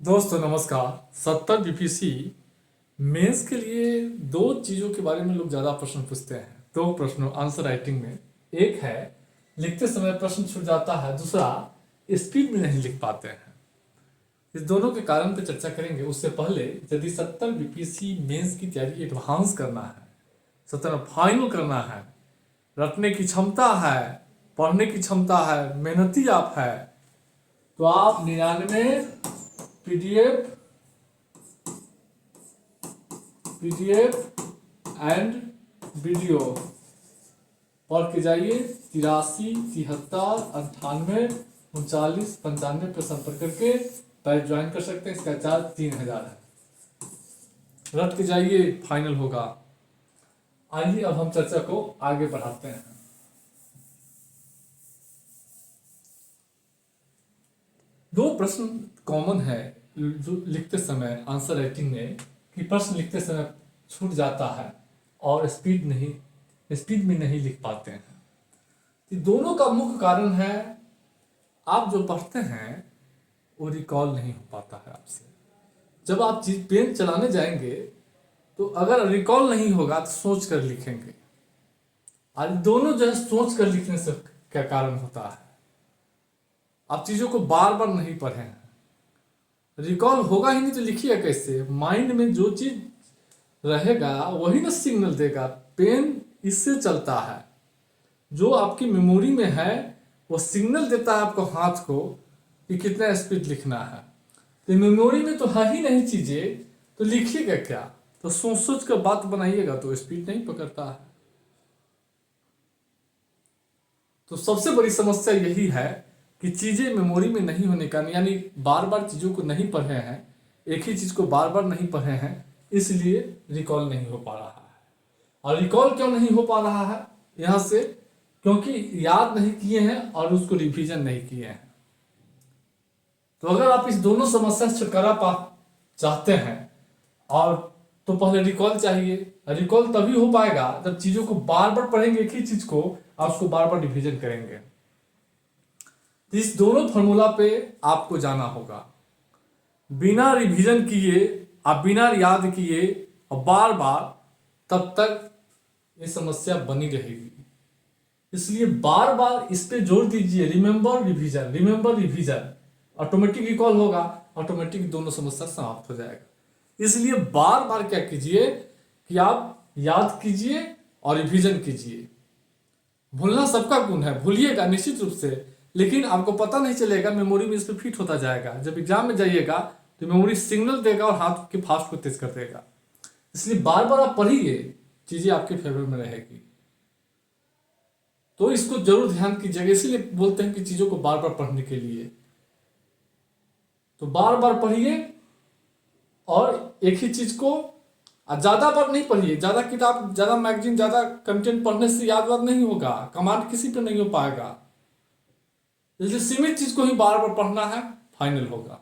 दोस्तों नमस्कार। 70 BPC mains के लिए दो चीज़ों के बारे में लोग ज़्यादा प्रश्न पूछते हैं। दो प्रश्नों आंसर राइटिंग में, एक है लिखते समय प्रश्न छूट जाता है, दूसरा स्पीड में नहीं लिख पाते हैं। इस दोनों के कारण पर चर्चा करेंगे। उससे पहले यदि 70 बीपीसी मेंस की तैयारी एडवांस करना है, 70 फाइनल करना है, रटने की क्षमता है, पढ़ने की क्षमता है, मेहनती आप है, तो आप 99 पीडीएफ एंड वीडियो पढ़ के जाइए। 83 73 98 39 95 पर संपर्क करके बैच ज्वाइन कर सकते हैं। इसका चार्ज 3000 है। रट के जाइए, फाइनल होगा। आइए अब हम चर्चा को आगे बढ़ाते हैं। दो प्रश्न कॉमन है जो लिखते समय आंसर राइटिंग में, कि प्रश्न लिखते समय छूट जाता है और स्पीड में नहीं लिख पाते हैं। तो दोनों का मुख्य कारण है आप जो पढ़ते हैं वो रिकॉल नहीं हो पाता है आपसे। जब आप चीज पेन चलाने जाएंगे तो अगर रिकॉल नहीं होगा तो सोच कर लिखेंगे। आज दोनों जो है सोच कर लिखने से क्या कारण होता है, आप चीजों को बार बार नहीं पढ़े हैं, रिकॉल होगा ही नहीं तो लिखिए कैसे। माइंड में जो चीज रहेगा वही ना सिग्नल देगा। पेन इससे चलता है, जो आपकी मेमोरी में है वो सिग्नल देता है आपको हाथ को कि कितना स्पीड लिखना है। तो मेमोरी में तो है ही नहीं चीजें, तो लिखिएगा क्या? तो सोच सोच कर बात बनाइएगा तो स्पीड नहीं पकड़ता है। तो सबसे बड़ी समस्या यही है कि चीजें मेमोरी में नहीं होने का, यानी बार बार चीजों को नहीं पढ़े हैं, एक ही चीज को बार बार नहीं पढ़े हैं, इसलिए रिकॉल नहीं हो पा रहा है। और रिकॉल क्यों नहीं हो पा रहा है यहां से? क्योंकि याद नहीं किए हैं और उसको रिवीजन नहीं किए हैं। तो अगर आप इस दोनों समस्या से छुटकारा पा चाहते हैं और तो पहले रिकॉल चाहिए। रिकॉल तभी हो पाएगा जब चीजों को बार बार पढ़ेंगे, एक ही चीज को आप उसको बार बार रिवीजन करेंगे। तो इस दोनों फॉर्मूला पे आपको जाना होगा। बिना रिवीजन किए, आप बिना याद किए और बार बार, तब तक ये समस्या बनी रहेगी। इसलिए बार बार इस पे जोर दीजिए, remember revision, remember revision. Automatic recall होगा, ऑटोमेटिक दोनों समस्या समाप्त हो जाएगा। इसलिए बार बार क्या कीजिए कि आप याद कीजिए और रिवीजन कीजिए। भूलना सबका गुण है, भूलिएगा निश्चित रूप से, लेकिन आपको पता नहीं चलेगा, मेमोरी में इस पर फिट होता जाएगा। जब एग्जाम में जाइएगा तो मेमोरी सिग्नल देगा और हाथ के फास्ट को तेज कर देगा। इसलिए बार बार आप पढ़िए, चीजें आपके फेवर में रहेगी। तो इसको जरूर ध्यान कीजिएगा। इसीलिए बोलते हैं कि चीजों को बार बार पढ़ने के लिए, तो बार बार पढ़िए और एक ही चीज को ज्यादा बार नहीं पढ़िए। ज्यादा किताब, ज्यादा मैगजीन, ज्यादा कंटेंट पढ़ने से याद नहीं होगा, कमांड किसी पे नहीं हो पाएगा। इसलिए सीमित चीज को ही बार बार पढ़ना है, फाइनल होगा।